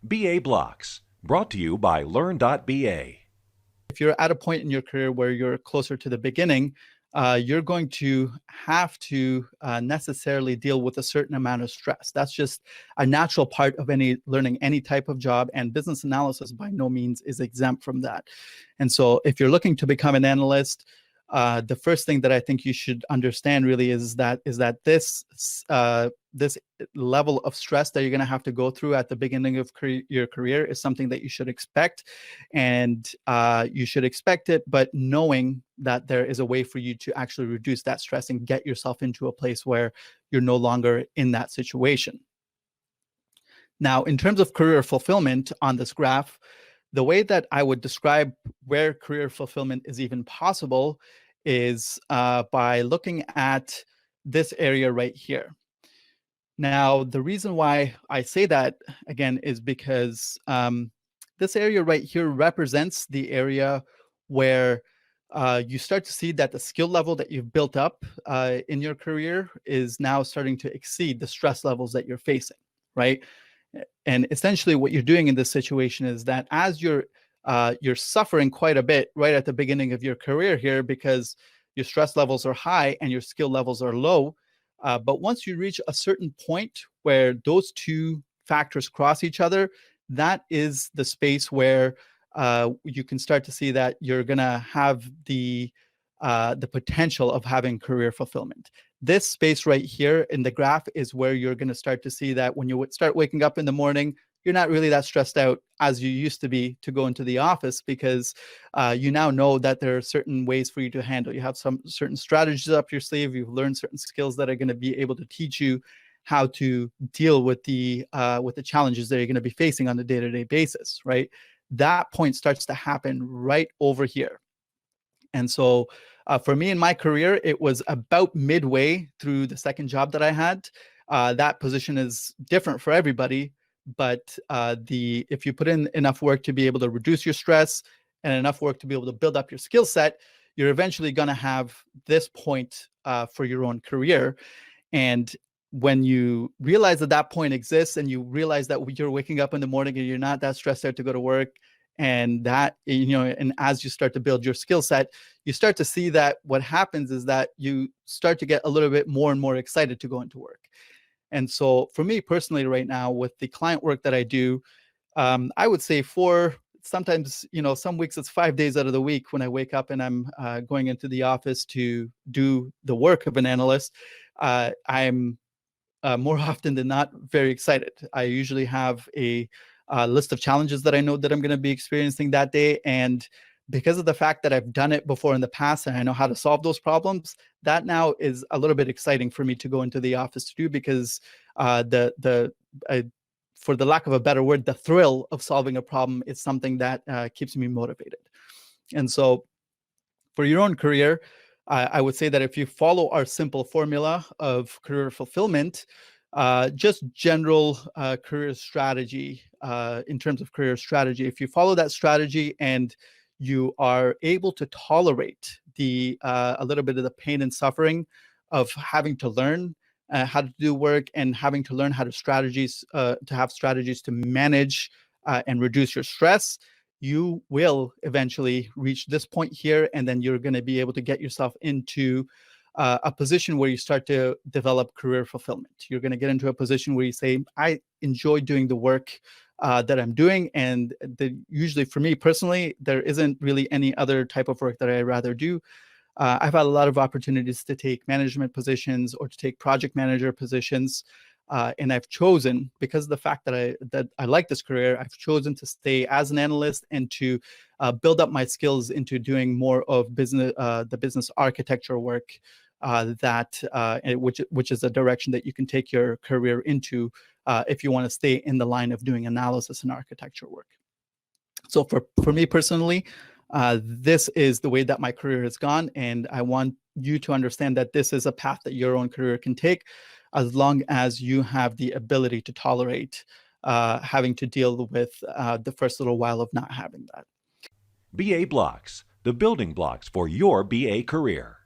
BA Blocks, brought to you by LEARN.BA. If you're at a point in your career where you're closer to the beginning, you're going to have to necessarily deal with a certain amount of stress. That's just a natural part of learning any type of job, and business analysis by no means is exempt from that. And so if you're looking to become an analyst, the first thing that I think you should understand really is that this level of stress that you're going to have to go through at the beginning of your career is something that you should expect, and you should expect it, but knowing that there is a way for you to actually reduce that stress and get yourself into a place where you're no longer in that situation. Now, in terms of career fulfillment on this graph, the way that I would describe where career fulfillment is even possible is by looking at this area right here. Now, the reason why I say that, again, is because this area right here represents the area where you start to see that the skill level that you've built up in your career is now starting to exceed the stress levels that you're facing, right? And essentially what you're doing in this situation is that as you're suffering quite a bit right at the beginning of your career here because your stress levels are high and your skill levels are low. But once you reach a certain point where those two factors cross each other, that is the space where you can start to see that you're going to have the potential of having career fulfillment. This space right here in the graph is where you're going to start to see that when you start waking up in the morning, you're not really that stressed out as you used to be to go into the office because you now know that there are certain ways for you to handle. You have some certain strategies up your sleeve. You've learned certain skills that are going to be able to teach you how to deal with the challenges that you're going to be facing on a day-to-day basis, right? That point starts to happen right over here. And so for me in my career, it was about midway through the second job that I had. That position is different for everybody, but if you put in enough work to be able to reduce your stress and enough work to be able to build up your skill set, you're eventually going to have this point for your own career. And when you realize that that point exists and you realize that you're waking up in the morning and you're not that stressed out to go to work, and that, and as you start to build your skill set, you start to see that what happens is that you start to get a little bit more and more excited to go into work. And so for me personally right now with the client work that I do, I would say sometimes, some weeks it's 5 days out of the week when I wake up and I'm going into the office to do the work of an analyst, I'm more often than not very excited. I usually have a list of challenges that I know that I'm going to be experiencing that day. And because of the fact that I've done it before in the past and I know how to solve those problems, that now is a little bit exciting for me to go into the office to do because for the lack of a better word, the thrill of solving a problem is something that keeps me motivated. And so for your own career, I would say that if you follow our simple formula of career fulfillment, just general career strategy, in terms of career strategy, if you follow that strategy and you are able to tolerate a little bit of the pain and suffering of having to learn how to do work and having to learn how to have strategies to manage and reduce your stress, you will eventually reach this point here, and then you're going to be able to get yourself into a position where you start to develop career fulfillment. You're going to get into a position where you say, I enjoy doing the work that I'm doing. And usually for me personally, there isn't really any other type of work that I'd rather do. I've had a lot of opportunities to take management positions or to take project manager positions. And I've chosen, because of the fact that I like this career, I've chosen to stay as an analyst and to build up my skills into doing more of the business architecture work, which is a direction that you can take your career into if you want to stay in the line of doing analysis and architecture work. So for me personally, this is the way that my career has gone, and I want you to understand that this is a path that your own career can take, as long as you have the ability to tolerate having to deal with the first little while of not having that. BA Blocks, the building blocks for your BA career.